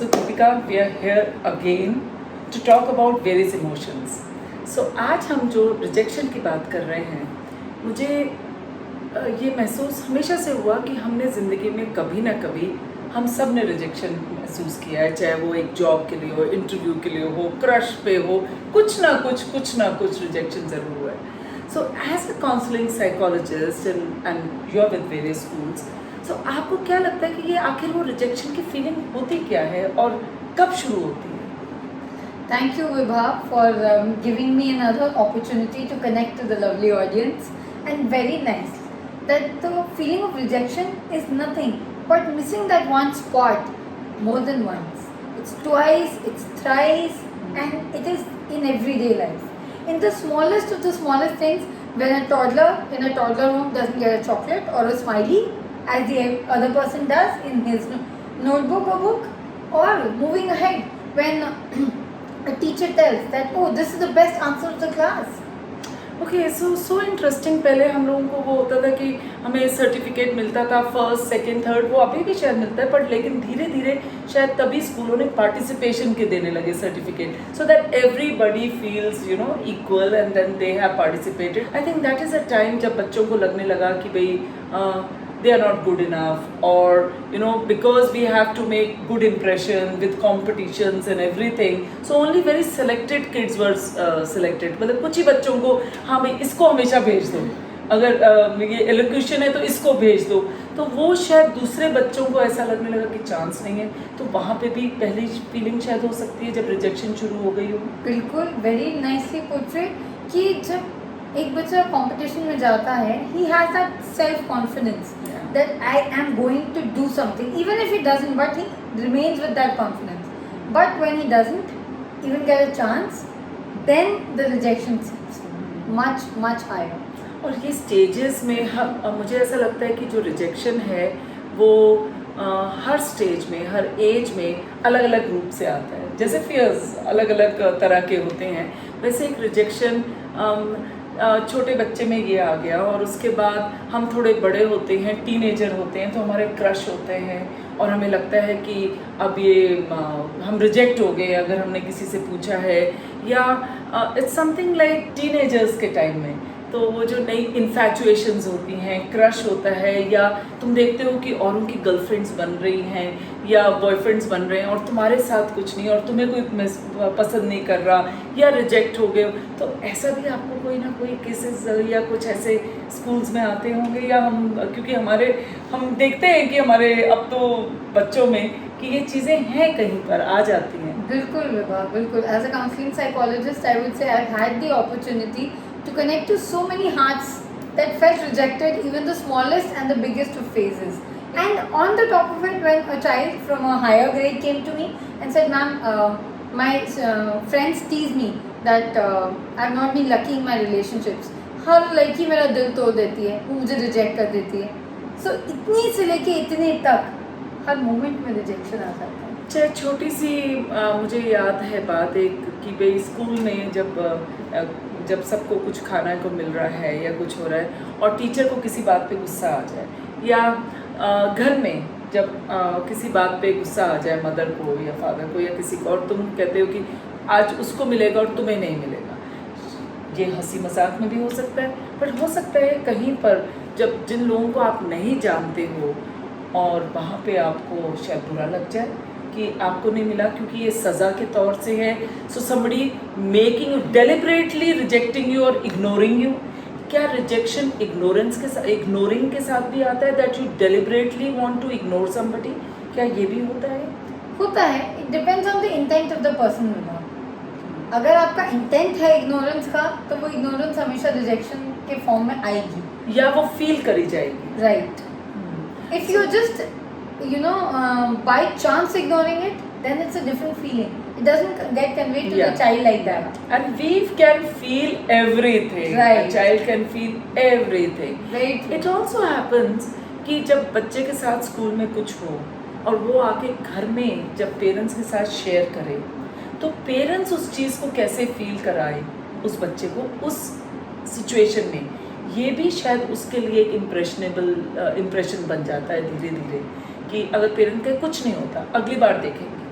So Deepika, we are here again to talk about various emotions. So आज हम जो rejection की बात कर रहे हैं, मुझे ये महसूस हमेशा से हुआ कि हमने ज़िंदगी में कभी ना कभी हम सब ने रिजेक्शन महसूस किया है, चाहे वो एक जॉब के लिए हो, इंटरव्यू के लिए हो, क्रश पे हो, कुछ ना कुछ रिजेक्शन ज़रूर हुआ है. So as a counselling psychologist and you are with various schools, so आपको क्या लगता है कि ये आखिर वो रिजेक्शन की फीलिंग होती क्या है और कब शुरू होती है? Thank you, Vibha, for giving me another opportunity to connect to the lovely audience. And very nice that the feeling of rejection is nothing but missing that one spot more than once. It's twice, it's thrice, and it is in everyday life. In the smallest of the smallest things, when a toddler in a toddler room doesn't get a chocolate or a smiley, as the other person does in his notebook or book, or moving ahead when a teacher tells that, oh, this is the best answer of the class. Okay, so interesting. पहले हम लोगों को वो होता था कि हमें certificate मिलता था फर्स्ट सेकंड थर्ड, वो अभी भी शायद मिलता है, बट लेकिन धीरे धीरे शायद तभी स्कूलों ने पार्टिसिपेशन के देने लगे certificate, so that everybody feels equal and then they have participated. I think that is a time जब बच्चों को लगने लगा कि भाई they are not good enough, or because we have to make good impression with competitions and everything, so only very selected kids were selected. मतलब कुछ ही बच्चों को हाँ भाई इसको हमेशा भेज दो, अगर ये एलोक्यूशन है तो इसको भेज दो, तो वो शायद दूसरे बच्चों को ऐसा लगने लगा कि चांस नहीं है. तो वहाँ पे भी पहली फीलिंग शायद हो सकती है जब रिजेक्शन शुरू हो गई हो. बिल्कुल, वेरी नाइसली पोर्ट्रेट कि जब एक बच्चा कंपटीशन में जाता है, he has that self confidence that I am going to do something, even if he doesn't, but he remains with that confidence. But when he doesn't even get a chance, then the rejection seems much higher. और ये stages में हम मुझे ऐसा लगता है कि जो रिजेक्शन है वो हर स्टेज में, हर एज में अलग अलग रूप से आता है. जैसे फियर्स अलग अलग तरह के होते हैं, वैसे एक रिजेक्शन छोटे बच्चे में ये आ गया, और उसके बाद हम थोड़े बड़े होते हैं, टीनेजर होते हैं, तो हमारे क्रश होते हैं और हमें लगता है कि अब ये हम रिजेक्ट हो गए अगर हमने किसी से पूछा है, या इट्स समथिंग लाइक टीनेजर्स के टाइम में. तो वो जो नई इन्फैचुएशंस होती हैं, क्रश होता है, या तुम देखते हो कि औरों की गर्लफ्रेंड्स बन रही हैं या बॉयफ्रेंड्स बन रहे हैं और तुम्हारे साथ कुछ नहीं, और तुम्हें कोई पसंद नहीं कर रहा या रिजेक्ट हो गए. तो ऐसा भी आपको कोई ना कोई केसेस या कुछ ऐसे स्कूल्स में आते होंगे, या क्योंकि हम देखते हैं कि हमारे अब तो बच्चों में कि ये चीज़ें हैं कहीं पर आ जाती हैं. बिल्कुल विभा, बिल्कुल. As a counselling psychologist I would say I have had the opportunity to connect to so many hearts that felt rejected, even the smallest and the biggest of phases. And on the top of it, when a child from a higher grade came to me and said, ma'am, my friends tease me that I've not been lucky in my relationships. हर लड़की मेरा दिल तोड़ देती है, वो मुझे reject कर देती है. सो इतनी से लेके इतने तक हर मोमेंट में रिजेक्शन आ जाता है. चाहे छोटी सी मुझे याद है बात एक कि भाई स्कूल में जब सबको कुछ खाना को मिल रहा है या कुछ हो रहा है और टीचर को किसी बात पे गुस्सा आ जाए, या घर में जब किसी बात पे गुस्सा आ जाए मदर को या फादर को या किसी को, और तुम कहते हो कि आज उसको मिलेगा और तुम्हें नहीं मिलेगा. ये हंसी मजाक में भी हो सकता है, पर हो सकता है कहीं पर जब जिन लोगों को आप नहीं जानते हो और वहाँ पे आपको शायद बुरा लग जाए कि आपको नहीं मिला क्योंकि ये सज़ा के तौर से है. So somebody making you deliberately rejecting you और इग्नोरिंग यू. क्या रिजेक्शन इग्नोरिंग के साथ भी आता है, that you deliberately want to ignore somebody? क्या ये भी होता है? होता है. It depends on the intent of the person. अगर आपका इंटेंट है इग्नोरेंस का, तो वो इग्नोरेंस हमेशा रिजेक्शन के फॉर्म में आएगी या वो फील करी जाएगी. Right. If you just by chance ignoring it, then it's a different feeling. It doesn't get conveyed to the child like that. And we can feel everything. Right. A child can feel everything. Right. It also happens कि जब बच्चे के साथ school में कुछ हो और वो आके घर में जब पेरेंट्स के साथ शेयर करे, तो पेरेंट्स उस चीज़ को कैसे फील कराए उस बच्चे को उस सिचुएशन में, ये भी शायद उसके लिए एक इम्प्रेशन बन जाता है धीरे धीरे कि अगर पेरेंट का कुछ नहीं होता, अगली बार देखेंगे,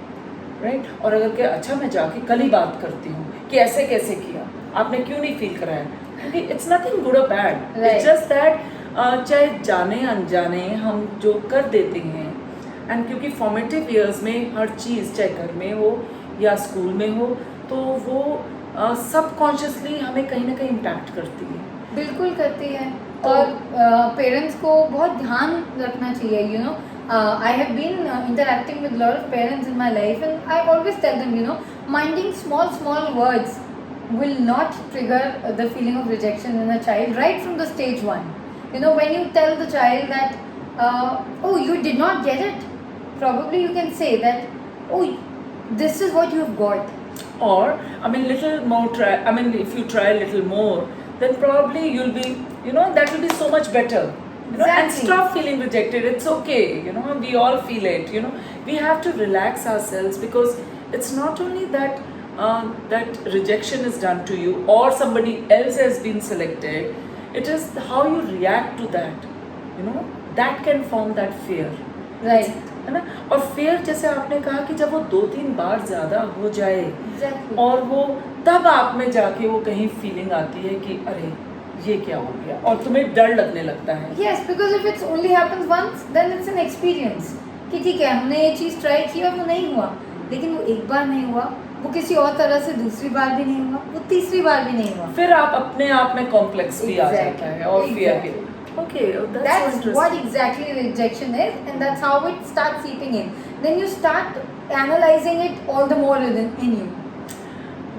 राइट? और अगर के अच्छा मैं जाके कल ही बात करती हूँ कि ऐसे कैसे किया, आपने क्यों नहीं फील कराया, क्योंकि इट्स नथिंग गुड और बैड, इट्स जस्ट दैट चाहे जाने अनजाने हम जो कर देते हैं, एंड क्योंकि फॉर्मेटिव ईयर्स में हर चीज़ चाहे घर में हो या स्कूल में हो तो वो सबकॉन्शियसली हमें कहीं ना कहीं इम्पैक्ट करती है। बिल्कुल करती है। तो और पेरेंट्स को बहुत ध्यान रखना चाहिए, you know. I have been interacting with lot of parents in my life and I always tell them, you know, minding small words will not trigger the feeling of rejection in a child right from the stage 1. You know, when you tell the child that, oh, you did not get it, probably you can say that, oh, this is what you have got. Or, I mean, little more try, I mean, if you try a little more, then probably you'll be, you know, that will be so much better. You know, and Exactly. stop feeling rejected. It's okay, you know, we all feel it, you know. We have to relax ourselves because it's not only that that rejection is done to you or somebody else has been selected, it is how you react to that, you know, that can form that fear. Right. है ना? और fear जैसे आपने कहा कि जब वो 2-3 बार ज़्यादा हो जाए Exactly. और वो तब आप में जाके वो कहीं फीलिंग आती है कि अरे ये क्या हो गया, और तुम्हें डर लगने लगता है। Yes, because if it only happens once, then it's an experience. कि ठीक है, हमने ये चीज़ ट्राई की और वो नहीं हुआ, लेकिन वो एक बार नहीं हुआ, वो किसी और तरह से दूसरी बार भी नहीं हुआ, वो तीसरी बार भी नहीं हुआ। फिर आप अपने आप में कॉम्प्लेक्स भी आ जाता है और फियर भी। Exactly. Okay, that's That's interesting. what exactly rejection is, and that's how it starts seeping in. Then you start analyzing it all the more in you.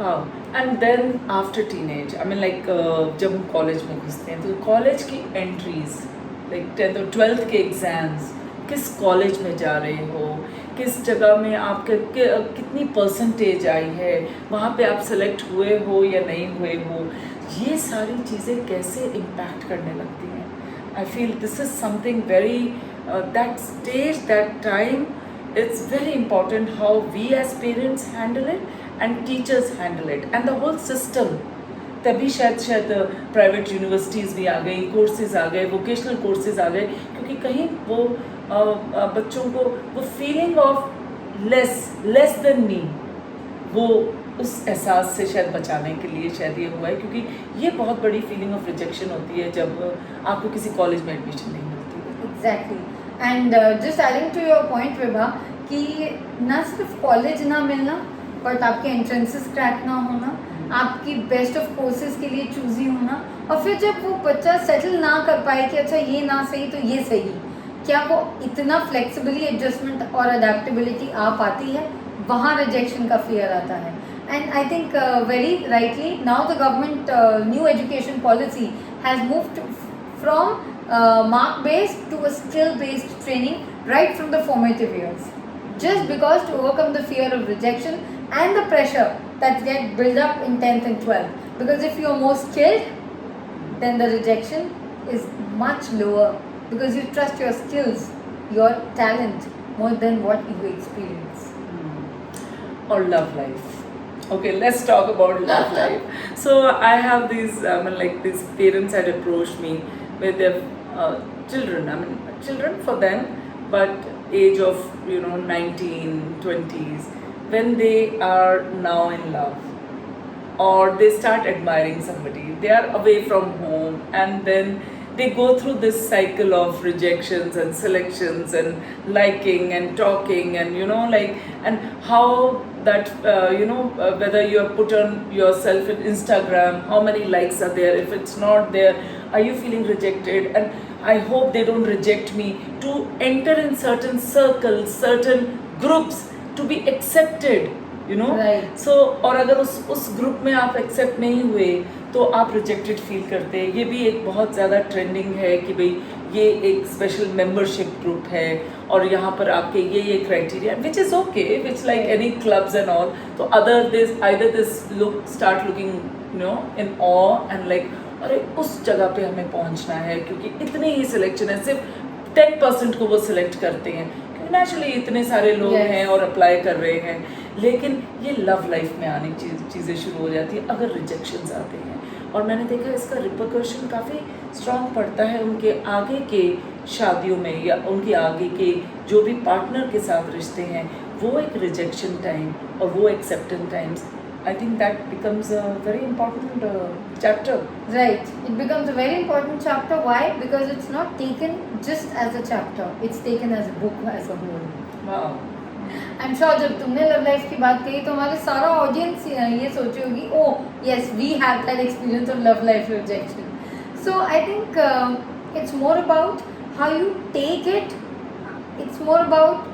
Wow. And then after teenage, I mean like जब हम college में घुसते हैं तो college की entries, like 10th और 12th के exams, किस कॉलेज में जा रहे हो, किस जगह में आपके कितनी परसेंटेज आई है, वहाँ पे आप सेलेक्ट हुए हो या नहीं हुए हो, ये सारी चीज़ें कैसे इम्पैक्ट करने लगती हैं। I feel this is something very that stage, that time, it's very important how we as parents handle it and teachers handle it and the whole system. तभी शायद प्राइवेट यूनिवर्सिटीज़ भी आ गई, कोर्सेज आ गए, vocational courses आ गए, क्योंकि कहीं वो बच्चों को वो feeling of less than me, वो उस एहसास से शायद बचाने के लिए शायद ये हुआ है, क्योंकि ये बहुत बड़ी फीलिंग ऑफ रिजेक्शन होती है जब आपको किसी कॉलेज में एडमिशन नहीं मिलती है। Exactly. And just adding to your point, Vibha, कि ना सिर्फ कॉलेज ना मिलना, बट आपके एंट्रेंसेस क्रैक ना होना, आपकी बेस्ट ऑफ कोर्सेज के लिए चूजी होना, और फिर जब वो बच्चा सेटल ना कर पाए कि अच्छा ये ना सही तो ये सही, क्या वो इतना फ्लेक्सिबली एडजस्टमेंट और अडेप्टेबिलिटी आ पाती है, वहाँ रिजेक्शन का फियर आता है। And I think very rightly now the government new education policy has moved from mark based to a skill based training right from the formative years, just because to overcome the fear of rejection and the pressure that get built up in 10th and 12th, because if you are more skilled, then the rejection is much lower because you trust your skills, your talent more than what you experience. Or love life. Okay, let's talk about love life. So I have these, I mean, like these parents had approached me with their children. I mean, children for them, but age of 19, 20s, when they are now in love, or they start admiring somebody. They are away from home, and then they go through this cycle of rejections and selections and liking and talking and and how that whether you have put on yourself in Instagram, how many likes are there, if it's not there, are you feeling rejected, and I hope they don't reject me, to enter in certain circles, certain groups to be accepted, Right. So और अगर उस group में आप accept नहीं हुए तो आप rejected feel करते हैं। ये भी एक बहुत ज़्यादा ट्रेंडिंग है कि भाई ये एक स्पेशल मेंबरशिप ग्रुप है और यहाँ पर आपके ये criteria, which is okay, which like any clubs and all, तो either this look start looking in awe and like अरे उस जगह पे हमें पहुँचना है क्योंकि इतनी ही सिलेक्शन है, सिर्फ 10% को वो सिलेक्ट करते हैं क्योंकि नेचुरली इतने सारे लोग हैं और अप्लाई कर रहे हैं, लेकिन ये लव लाइफ में आने की चीज़ें शुरू हो जाती है अगर रिजेक्शंस आते हैं। और मैंने देखा इसका रिपरकशन काफ़ी स्ट्रॉन्ग पड़ता है उनके आगे के शादियों में या उनके आगे के जो भी पार्टनर के साथ रिश्ते हैं वो एक रिजेक्शन टाइम और वो acceptance times, I think that becomes a very important chapter. Right. It becomes a very important chapter. Why? Because it's not taken just as a chapter. It's taken as a book as a whole. वाह. I'm sure जब तुमने love life की बात कही तो हमारे सारा audience ये सोची होगी, oh yes we have that experience of love life rejection. So I think it's more about how you take it. It's more about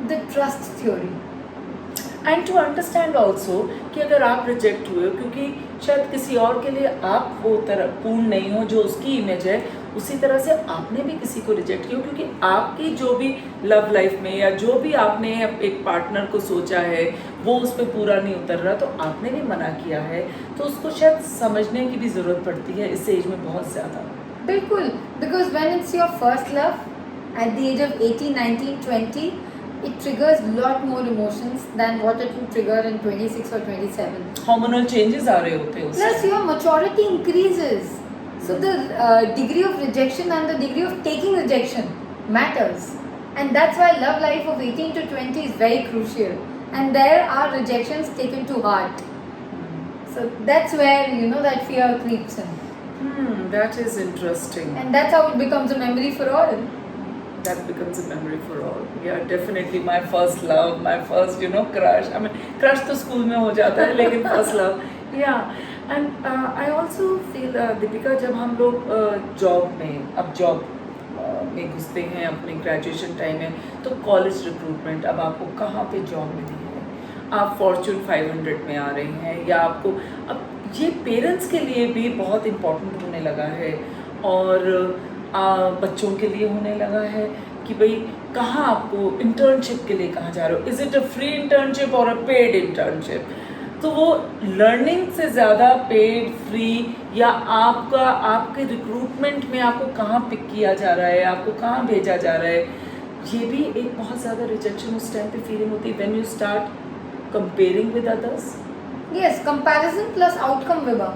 the trust theory. And to understand also कि अगर आप reject हुए हो क्योंकि शायद किसी और के लिए आप वो तरह पूर्ण नहीं हो जो उसकी इमेज है, उसी तरह से आपने भी किसी को रिजेक्ट किया क्योंकि आपकी जो भी लव लाइफ में या जो भी आपने एक पार्टनर को सोचा है वो उस पर पूरा नहीं उतर रहा, तो आपने भी मना किया है. तो उसको शायद समझने की भी ज़रूरत पड़ती है इस एज में बहुत ज़्यादा. बिल्कुल. Because when it's your first love at the age of 18, 19, 20, it triggers lot more emotions than what it would trigger in 26 or 27. Hormonal changes आ रहे होते हैं उससे. Plus your maturity increases. So the degree of rejection and the degree of taking rejection matters. And that's why love life of 18 to 20 is very crucial. And there are rejections taken to heart. So that's where, you know, that fear creeps in. That is interesting. And that's how it becomes a memory for all. That becomes a memory for all. Yeah, definitely my first love, my first, crush. I mean, crush तो school में हो जाता है, लेकिन first love. Yeah, and I also feel Deepika जब हम लोग job में घुसते हैं अपने ग्रेजुएशन टाइम में, तो कॉलेज रिक्रूटमेंट, अब आपको कहाँ पे जॉब मिली है, आप फॉर्च्यून 500 में आ रहे हैं या आपको, अब ये पेरेंट्स के लिए भी बहुत इम्पोर्टेंट होने लगा है और बच्चों के लिए होने लगा है कि भाई कहाँ आपको इंटर्नशिप के लिए कहाँ जा रहे हो, is it a free internship और अ पेड इंटर्नशिप. तो वो लर्निंग से ज़्यादा पेड, फ्री या आपके रिक्रूटमेंट में आपको कहाँ पिक किया जा रहा है, आपको कहाँ भेजा जा रहा है, ये भी एक बहुत ज़्यादा रिजेक्शन उस टाइम पे फीलिंग होती है when you start comparing with others. Yes, comparison plus outcome, Vibha.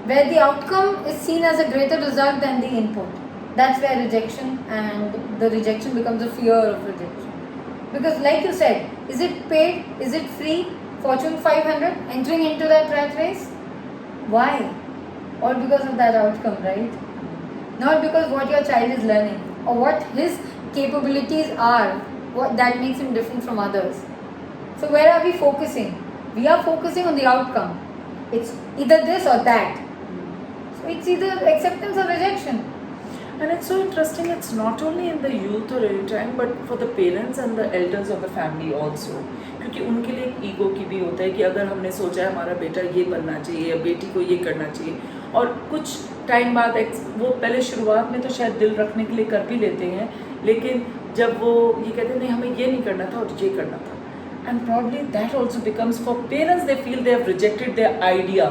Where the outcome is seen as a greater result than the input. That's where rejection, and the rejection becomes a fear of rejection. Because like you said, is it paid, is it free, Fortune 500, entering into that rat race? Why? All because of that outcome, right? Not because what your child is learning or what his capabilities are, what that makes him different from others. So where are we focusing? We are focusing on the outcome. It's either this or that. So it's either acceptance or rejection. And it's so interesting, it's not only in the youth or any time, but for the parents and the elders of the family also. क्योंकि उनके लिए एक ego की भी होता है कि अगर हमने सोचा है हमारा बेटा ये बनना चाहिए या बेटी को ये करना चाहिए, और कुछ टाइम बाद वो पहले शुरुआत में तो शायद दिल रखने के लिए कर भी लेते हैं, लेकिन जब वो ये कहते हैं नहीं हमें ये नहीं करना था और ये करना था, and probably that also becomes for parents, they feel they have rejected their idea.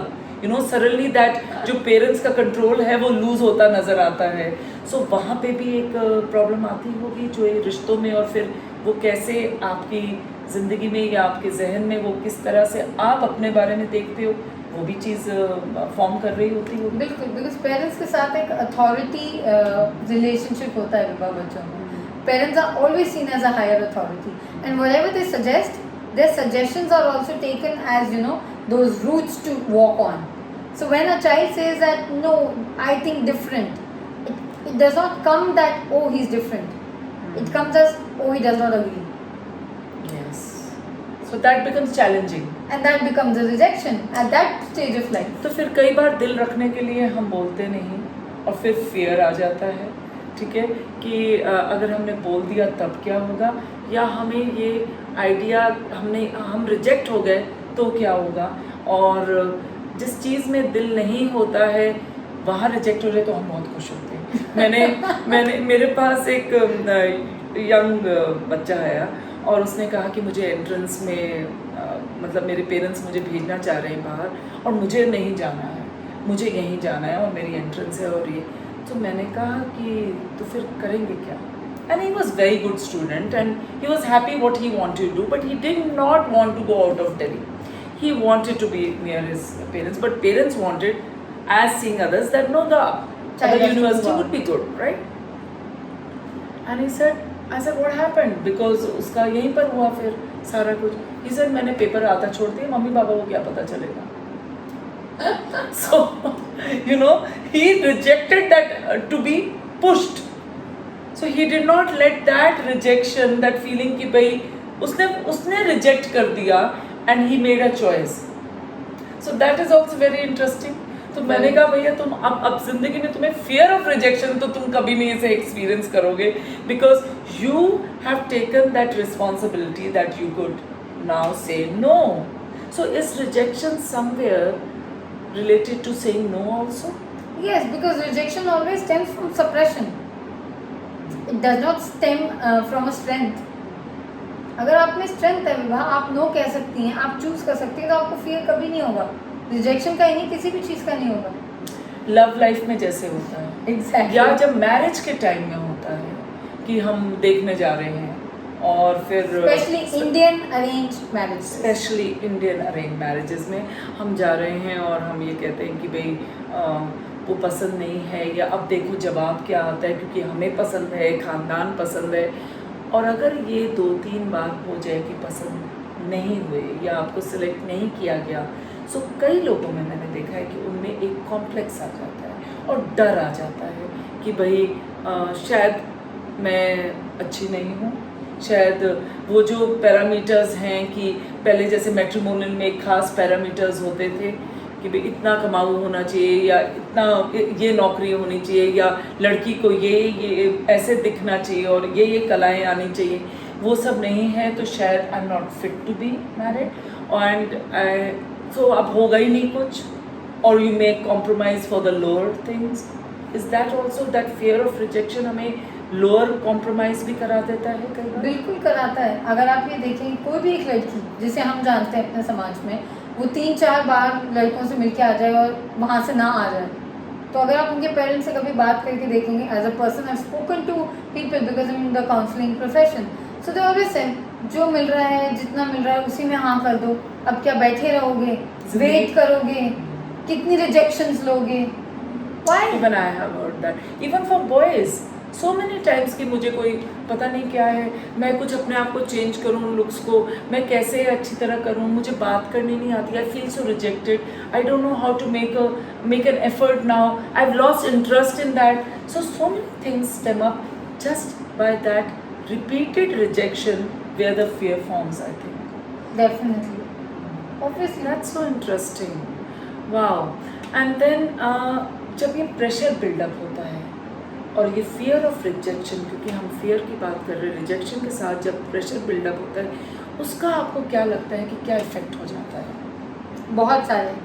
Suddenly that जो पेरेंट्स का कंट्रोल है वो लूज होता नज़र आता है. सो वहाँ पे भी एक प्रॉब्लम आती होगी जो ये रिश्तों में, और फिर वो कैसे आपकी ज़िंदगी में या आपके जहन में वो किस तरह से आप अपने बारे में देखते हो, वो भी चीज़ फॉर्म कर रही होती होगी. बिल्कुल. बिकॉज पेरेंट्स के साथ एक अथॉरिटी रिलेशनशिप होता है विभा बच्चों में. Parents are always seen as a higher authority, and whatever they suggest, their suggestions are also taken as, those routes to walk on. So when a child says that, no, I think different, it does not come that, oh, he's different. It comes as, oh, he does not agree. Yes. So that becomes challenging. And that becomes a rejection at that stage of life. तो फिर कई बार दिल रखने के लिए हम बोलते नहीं और फिर fear आ जाता है, ठीक है, कि अगर हमने बोल दिया तब क्या होगा, या हमें ये आइडिया हम रिजेक्ट हो गए तो क्या होगा, और जिस चीज़ में दिल नहीं होता है वहाँ रिजेक्ट हो जाए तो हम बहुत खुश होते हैं. मैंने मेरे पास एक यंग बच्चा आया और उसने कहा कि मुझे एंट्रेंस में मतलब मेरे पेरेंट्स मुझे भेजना चाह रहे हैं बाहर और मुझे नहीं जाना है, मुझे यहीं जाना है और मेरी एंट्रेंस है और ये. तो मैंने कहा कि तो फिर करेंगे क्या. And he was very good student and he was happy what he wanted to do, but he did not want to go out of Delhi. He wanted to be near his parents, but parents wanted, as seeing others, that no, the other university would be good, right? And he said, I said what happened, because उसका यहीं पर हुआ फिर सारा कुछ. He said मैंने paper आता छोड़ दिया, मम्मी पापा को क्या पता चलेगा. So, you know, he rejected that to be pushed. So he did not let that rejection, that feeling कि भाई उसने reject कर दिया and he made a choice. So that is also very interesting. तो मैंने कहा भैया तुम अब जिंदगी में तुम्हें fear of rejection तो तुम कभी नहीं इसे experience करोगे, because you have taken that responsibility that you could now say no. So is rejection somewhere related to saying no also? Yes, because rejection always stems from suppression. It does not stem from a strength. अगर आप में strength है विवाह, आप no कह सकती हैं, आप चूज कर सकती हैं, तो आपको फियर कभी नहीं होगा. रिजेक्शन का ही नहीं, किसी भी चीज़ का नहीं होगा. लव लाइफ में जैसे होता है, Exactly. या जब मैरिज के टाइम में होता है कि हम देखने जा रहे हैं और फिर specially Indian arrange marriage, specially Indian arrange marriages में हम जा रहे हैं और हम ये कहते हैं कि भाई वो पसंद नहीं है, या अब देखो जवाब क्या आता है, क्योंकि हमें पसंद है, ख़ानदान पसंद है. और अगर ये 2-3 बार हो जाए कि पसंद नहीं हुए या आपको सिलेक्ट नहीं किया गया, सो कई लोगों में मैंने देखा है कि उनमें एक कॉम्प्लेक्स आ जाता है और डर आ जाता है कि भाई शायद मैं अच्छी नहीं हूँ, शायद वो जो पैरामीटर्स हैं कि पहले जैसे मैट्रिमोनियल में एक ख़ास पैरामीटर्स होते थे कि भाई इतना कमाऊ होना चाहिए, या इतना ये नौकरी होनी चाहिए, या लड़की को ये ऐसे दिखना चाहिए और ये कलाएं आनी चाहिए, वो सब नहीं है, तो शायद I am not fit to be married and so अब होगा ही नहीं कुछ, और you make compromise for the lower things. Is that also that fear of rejection हमें लोअर कॉम्प्रोमाइज भी करा देता है कई बार? बिल्कुल कराता है. अगर आप ये देखें, कोई भी एक लड़की जिसे हम जानते हैं अपने समाज में, वो 3-4 बार लड़कों से मिलके आ जाए और वहाँ से ना आ जाए, तो अगर आप उनके पेरेंट्स से कभी बात करके देखेंगे, as a person I spoken to people because I am in the counselling profession, so they always say जो मिल रहा है, जितना मिल रहा है उसी में हाँ कर दो. अब क्या बैठे रहोगे, वेट करोगे, कितनी रिजेक्शंस लोगे? Why? Even I have heard that. Even for boys, so many times कि मुझे कोई पता नहीं क्या है, मैं कुछ अपने आप को चेंज करूँ, लुक्स को मैं कैसे अच्छी तरह करूँ, मुझे बात करनी नहीं आती, I feel so rejected, I don't know how to make an effort now, I have lost interest in that. So many things stem up just by that repeated rejection where the fear forms, I think. Definitely. Obviously. That's so interesting. Wow. And then जब ये pressure buildup होता है और ये fear of rejection, क्योंकि हम fear की बात कर रहे हैं, रिजेक्शन के साथ जब प्रेशर बिल्डअप होता है, उसका आपको क्या लगता है कि क्या इफेक्ट हो जाता है? बहुत सारे,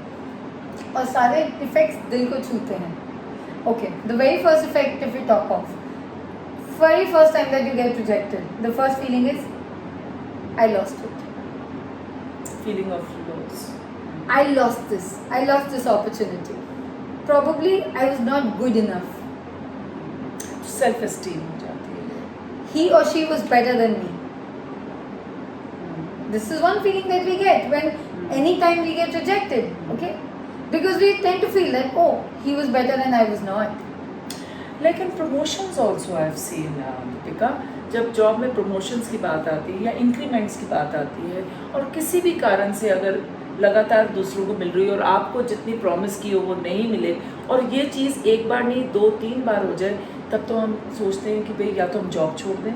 और सारे इफेक्ट्स दिल को छूते हैं. Okay, the very first effect if you talk of, very first time that you get rejected, the first feeling is I lost it. Feeling of loss. I lost this opportunity. Probably I was not good enough. Self esteem हो जाती है. He or she was better than me. This is one feeling that we get when anytime we get rejected, okay? Because we tend to feel like, oh, he was better and I was not. लेकिन promotions also I have seen Deepika, जब job में promotions की बात आती है या increments की बात आती है, और किसी भी कारण से अगर लगातार दूसरों को मिल रही है और आपको जितनी प्रॉमिस की हो वो नहीं मिले, और ये चीज़ एक बार नहीं 2-3 बार हो जाए, तब तो हम सोचते हैं कि भाई या तो हम जॉब छोड़ दें,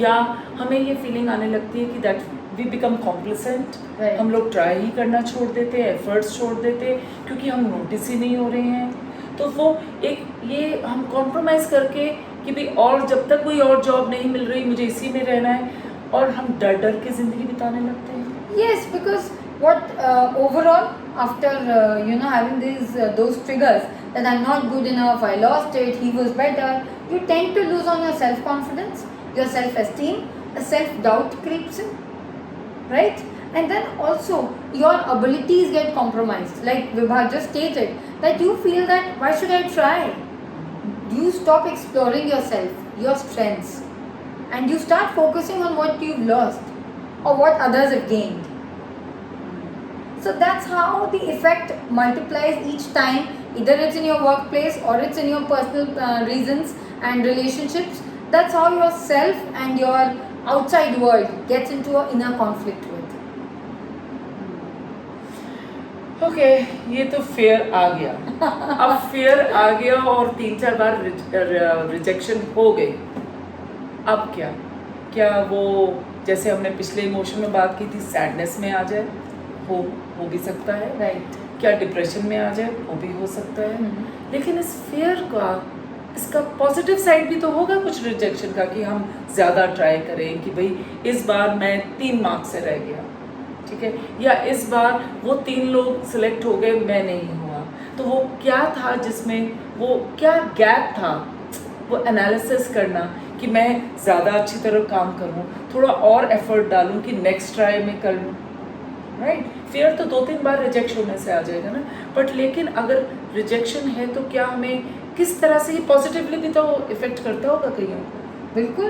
या हमें ये फीलिंग आने लगती है कि दैट वी बिकम कॉम्प्लिसेंट. हम लोग ट्राई ही करना छोड़ देते, एफर्ट्स छोड़ देते, क्योंकि हम नोटिस ही नहीं हो रहे हैं. तो वो एक ये हम कॉम्प्रोमाइज़ करके कि भाई और जब तक कोई और जॉब नहीं मिल रही मुझे इसी में रहना है, और हम डर डर के ज़िंदगी बिताने लगते हैं. Yes, because what overall after having those triggers that I'm not good enough, I lost it, he was better, you tend to lose on your self-confidence, your self-esteem, a self-doubt creeps in, right? And then also your abilities get compromised. Like Vibha just stated, that you feel that why should I try? You stop exploring yourself, your strengths, and you start focusing on what you've lost or what others have gained. So that's how the effect multiplies each time. Either it's in your workplace or it's in your personal reasons and relationships, that's how yourself and your outside world gets into an inner conflict with. Okay, ये तो fair आ गया। अब fair आ गया और 3-4 बार rejection हो गई, अब क्या? क्या वो जैसे हमने पिछले इमोशन में बात की थी, सैडनेस में आ जाए, हो भी सकता है, राइट। क्या डिप्रेशन में आ जाए, वो भी हो सकता है। लेकिन इस फेयर का, इसका पॉजिटिव साइड भी तो होगा कुछ रिजेक्शन का, कि हम ज़्यादा ट्राई करें कि भाई इस बार मैं 3 मार्क्स से रह गया, ठीक है, या इस बार वो 3 लोग सिलेक्ट हो गए, मैं नहीं हुआ। तो वो क्या था जिसमें, वो क्या गैप था, वो एनालिसिस करना कि मैं ज़्यादा अच्छी तरह काम करूँ, थोड़ा और एफर्ट डालूँ कि नेक्स्ट ट्राई में कर लूँ, राइट। फियर तो 2-3 बार रिजेक्ट होने से आ जाएगा ना, बट लेकिन अगर रिजेक्शन है तो क्या हमें किस तरह से ये पॉजिटिवली भी तो इफेक्ट करता होगा कहीं को, बिल्कुल,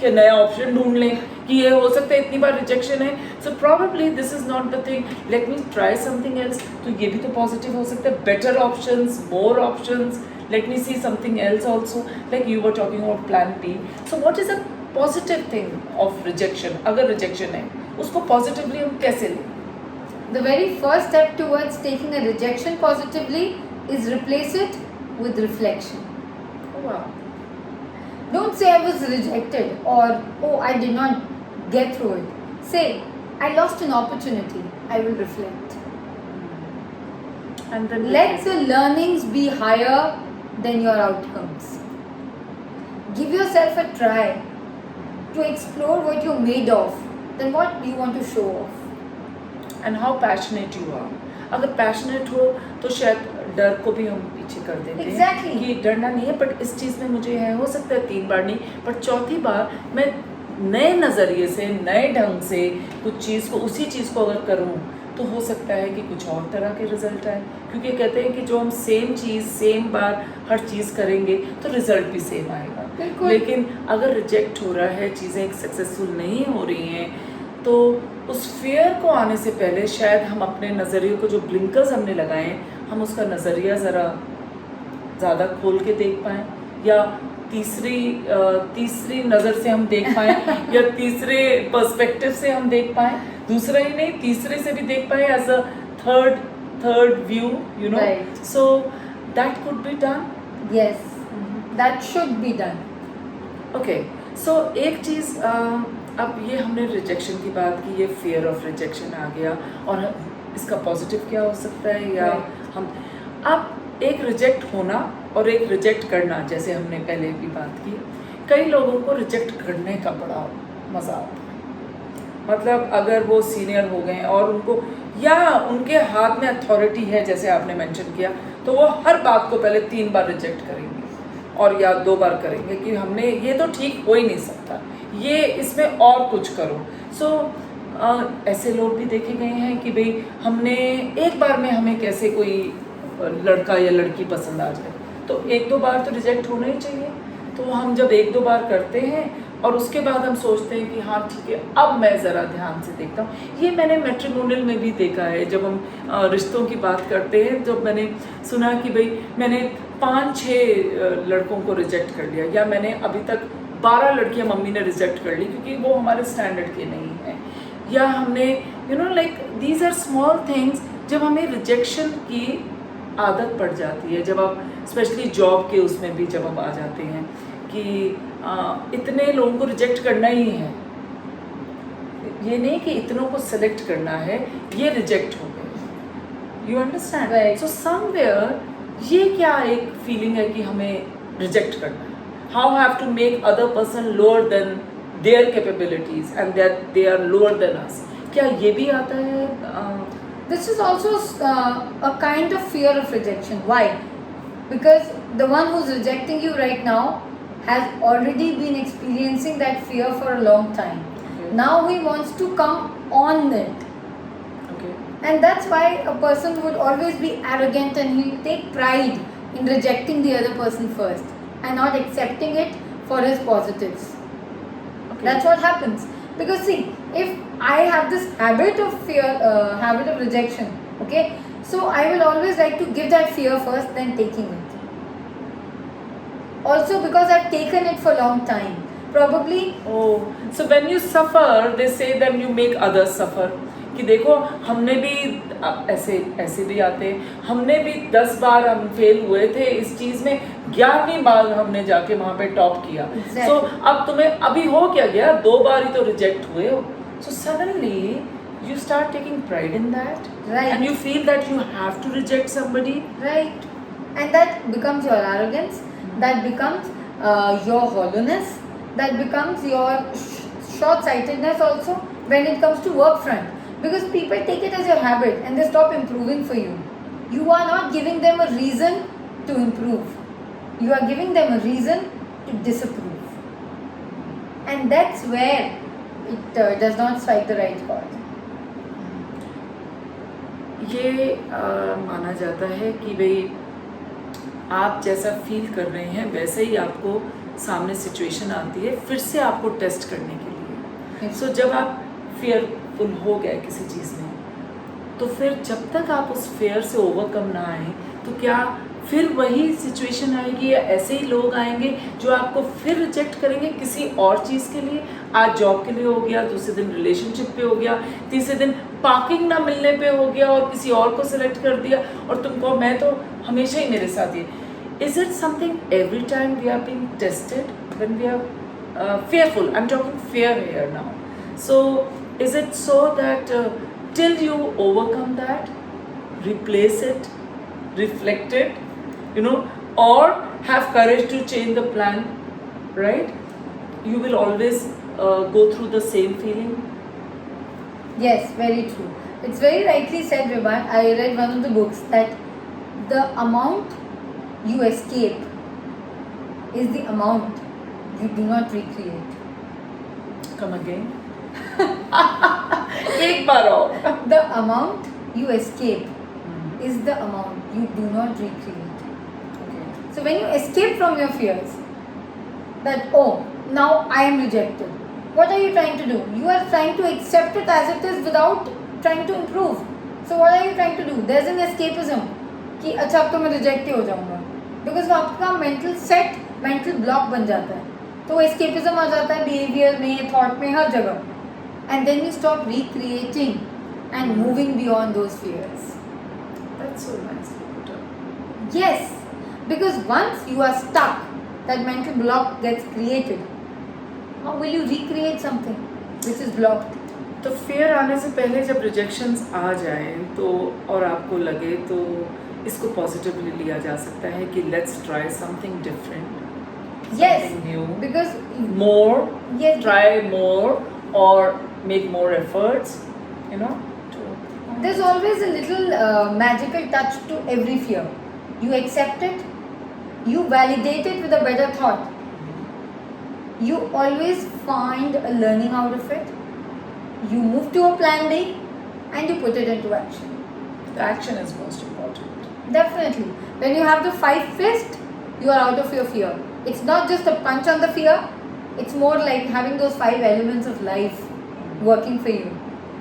कि नया ऑप्शन ढूंढ लें कि ये हो सकता है इतनी बार रिजेक्शन है, so probably this is not the thing, let me try something else. तो ये भी तो पॉजिटिव हो सकता है, better options, more options, let me see something else also, like you were talking about plan B. So what is a positive thing of rejection? अगर rejection है उसको पॉजिटिवली हम कैसे लें? the very first step towards taking a rejection positively is replace it with reflection. Wow. Don't say I was rejected or oh I did not get through it. Say I lost an opportunity. I will reflect. And then Let the learnings be higher than your outcomes. Give yourself a try to explore what you're made of, then what do you want to show off. And how passionate you are. अगर passionate हो तो शायद डर को भी हम पीछे कर देते Exactly. हैं कि डरना नहीं है, बट इस चीज़ में मुझे है, हो सकता है 3 बार नहीं, बट चौथी बार मैं नए नज़रिए से, नए ढंग से कुछ चीज़ को, उसी चीज़ को अगर करूँ तो हो सकता है कि कुछ और तरह के रिजल्ट आए। क्योंकि कहते हैं कि जो हम सेम चीज़ सेम बार हर चीज़ करेंगे तो रिजल्ट भी सेम आएगा। बिल्कुल। लेकिन अगर रिजेक्ट हो रहा है, चीज़ें सक्सेसफुल नहीं हो रही हैं, तो उस फियर को आने से पहले शायद हम अपने नज़रिए को, जो ब्लिंकर्स हमने लगाए हैं, हम उसका नज़रिया ज़रा ज़्यादा खोल के देख पाएँ, या तीसरी नज़र से हम देख पाएँ या तीसरे पर्सपेक्टिव से हम देख पाएँ, दूसरा ही नहीं तीसरे से भी देख पाएँ, as a third view, you know. Right. So that could be done. Yes, that should be done. Okay, so एक चीज़, अब ये हमने रिजेक्शन की बात की, ये फियर ऑफ रिजेक्शन आ गया, और इसका पॉजिटिव क्या हो सकता है, या Right. हम अब एक रिजेक्ट होना और एक रिजेक्ट करना, जैसे हमने पहले भी बात की, कई लोगों को रिजेक्ट करने का बड़ा मज़ा आता है। मतलब अगर वो सीनियर हो गए और उनको, या उनके हाथ में अथॉरिटी है, जैसे आपने मेंशन किया, तो वो हर बात को पहले 3 बार रिजेक्ट करेंगे और या 2 बार करेंगे कि हमने, ये तो ठीक हो ही नहीं सकता, ये इसमें और कुछ करो। सो ऐसे लोग भी देखे गए हैं कि भाई हमने एक बार में, हमें कैसे कोई लड़का या लड़की पसंद आ जाए, तो 1-2 बार तो रिजेक्ट होना ही चाहिए। तो हम जब 1-2 बार करते हैं और उसके बाद हम सोचते हैं कि हाँ ठीक है, अब मैं ज़रा ध्यान से देखता हूँ। ये मैंने मैट्रिमोनियल में भी देखा है, जब हम रिश्तों की बात करते हैं, जब मैंने सुना कि भाई मैंने 5-6 लड़कों को रिजेक्ट कर लिया, या मैंने अभी तक 12 लड़कियां मम्मी ने रिजेक्ट कर ली क्योंकि वो हमारे स्टैंडर्ड के नहीं हैं, या हमने you know like these are small things, जब हमें रिजेक्शन की आदत पड़ जाती है, जब आप स्पेशली जॉब के उसमें भी जब हम आ जाते हैं कि इतने लोगों को रिजेक्ट करना ही है, ये नहीं कि इतनों को सेलेक्ट करना है, ये रिजेक्ट हो गए, you understand. Right. So somewhere ये क्या एक फीलिंग है कि हमें रिजेक्ट करना है, how have to make other person lower than their capabilities and that they are lower than us, क्या ये भी आता है? This is also a kind of fear of rejection. Why? Because the one who's rejecting you right now has already been experiencing that fear for a long time. Okay. Now he wants to come on it. Okay. And that's why a person would always be arrogant and he'll take pride in rejecting the other person first and not accepting it for his positives. Okay. That's what happens. Because see, if I have this habit of fear, habit of rejection, okay, so I will always like to give that fear first, then taking it. Also because I've taken it for a long time. Probably, Oh, so when you suffer, they say then you make others suffer. कि देखो हमने भी ऐसे ऐसे भी आते हैं, हमने भी 10 बार हम फेल हुए थे इस चीज़ में, 11वीं बार हमने जाके वहाँ पे टॉप किया. Exactly. So अब तुम्हें अभी हो क्या गया, 2 बार ही तो रिजेक्ट हुए हो. So suddenly you start taking pride in that. Right. And you feel that you have to reject somebody. right? And that becomes your arrogance, that becomes your hollowness, that becomes your short-sightedness also when it comes to work front. Because people take it as your habit and they stop improving for you. You are not giving them a reason to improve. You are giving them a reason to disapprove. And that's where it does not strike the right chord. ये माना जाता है कि भाई आप जैसा feel कर रहे हैं वैसे ही आपको सामने सिचुएशन आती है फिर से आपको टेस्ट करने के लिए. सो जब आप फियरफुल हो गए किसी चीज़ में, तो फिर जब तक आप उस फेयर से ओवरकम ना आए, तो क्या फिर वही सिचुएशन आएगी या ऐसे ही लोग आएंगे जो आपको फिर रिजेक्ट करेंगे किसी और चीज़ के लिए. आज जॉब के लिए हो गया, दूसरे दिन रिलेशनशिप पे हो गया, तीसरे दिन पार्किंग ना मिलने पे हो गया और किसी और को सिलेक्ट कर दिया और तुमको मैं तो हमेशा ही मेरे साथ ही. Is it something every time we are being tested when we are fearful? I'm talking fear here now. So is it so that till you overcome that, replace it, reflect it, or have courage to change the plan, right? You will always go through the same feeling. Yes, very true. It's very rightly said, Vibha. I read one of the books that the amount you escape is the amount you do not recreate. Come again. एक बार और. The amount you escape is the amount you do not recreate. Okay. So when you escape from your fears, that now I am rejected. What are you trying to do? You are trying to accept it as it is without trying to improve. So what are you trying to do? There's an escapism. कि अच्छा अब तो मैं reject ही हो जाऊंगा, because वो आपका mental set, mental block बन जाता है. तो एस्केपिज्म आ जाता है बिहेवियर में, थॉट में, हर जगह. And then you stop recreating and moving beyond those fears. That's so nicely put up. Yes, because once you are stuck, that mental block gets created. How will you recreate something which is blocked? तो fair आने से पहले जब rejections आ जाए तो और आपको लगे तो इसको पॉजिटिवली लिया जा सकता है कि let's try something different, Yes, something new, because more, yes, try more or make more efforts, to there's always a little magical touch to every fear. You accept it, you validate it with a better thought. You always find a learning out of it. You move to a plan B and you put it into action. the action is most important. Definitely. When you have the 5 fist, you are out of your fear. It's not just a punch on the fear, it's more like having those 5 elements of life working for you,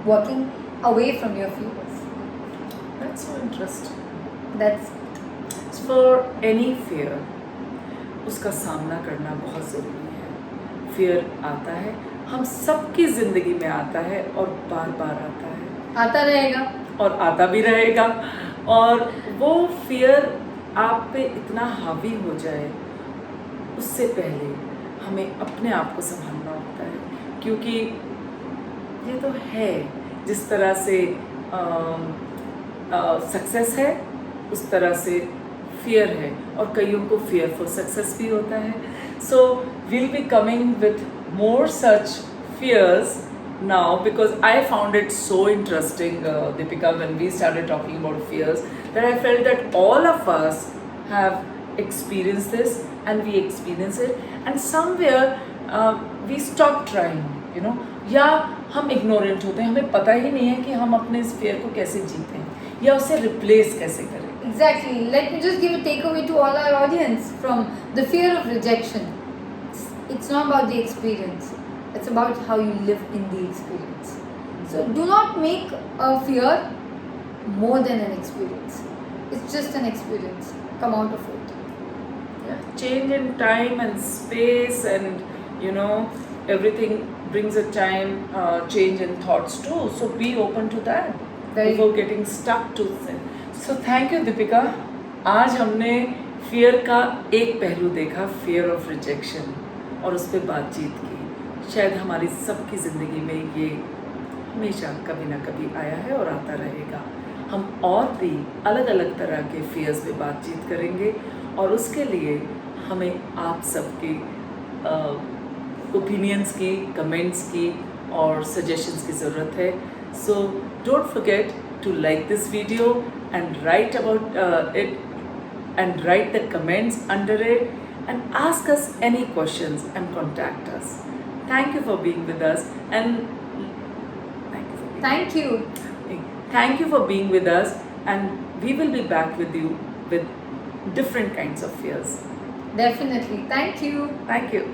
working away from your fears. That's so interesting. That's For any fear, उसका सामना करना बहुत ज़रूरी है. Fear आता है, हम सबकी ज़िंदगी में आता है और बार बार आता है आता रहेगा. और आता भी रहेगा. और वो फियर आप पे इतना हावी हो जाए उससे पहले हमें अपने आप को संभालना होता है, क्योंकि ये तो है जिस तरह से सक्सेस है उस तरह से फियर है, और कईयों को फियर फॉर सक्सेस भी होता है. So we'll be coming with more such fears now, because I found it so interesting, Deepika, when we started talking about fears, that I felt that all of us have experienced this and we experience it, and somewhere we stop trying, या हम ignorant होते हैं, हमें पता ही नहीं है कि हम अपने इस fear को कैसे जीते हैं या उसे replace कैसे करें. Exactly. Let me just give a takeaway to all our audience from the fear of rejection. It's not about the experience. It's about how you live in the experience. So do not make a fear more than an experience. It's just an experience. Come out of it. Yeah. change in time and space, and you know, everything brings a time change in thoughts too. So be open to that Very- before getting stuck to it. So thank you Deepika. आज हमने fear का एक पहलू देखा, fear of rejection, और उस पर बातचीत की. शायद हमारी सबकी ज़िंदगी में ये हमेशा कभी ना कभी आया है और आता रहेगा. हम और भी अलग अलग तरह के fears पे बातचीत करेंगे, और उसके लिए हमें आप सबके ओपिनियंस की, कमेंट्स की और सजेशंस की ज़रूरत है. So don't forget to like this video and write about it and write the comments under it and ask us any questions and contact us. Thank you for being with us, and Thank you. thank you for being with us, and we will be back with you with different kinds of fears. Definitely. Thank you. Thank you.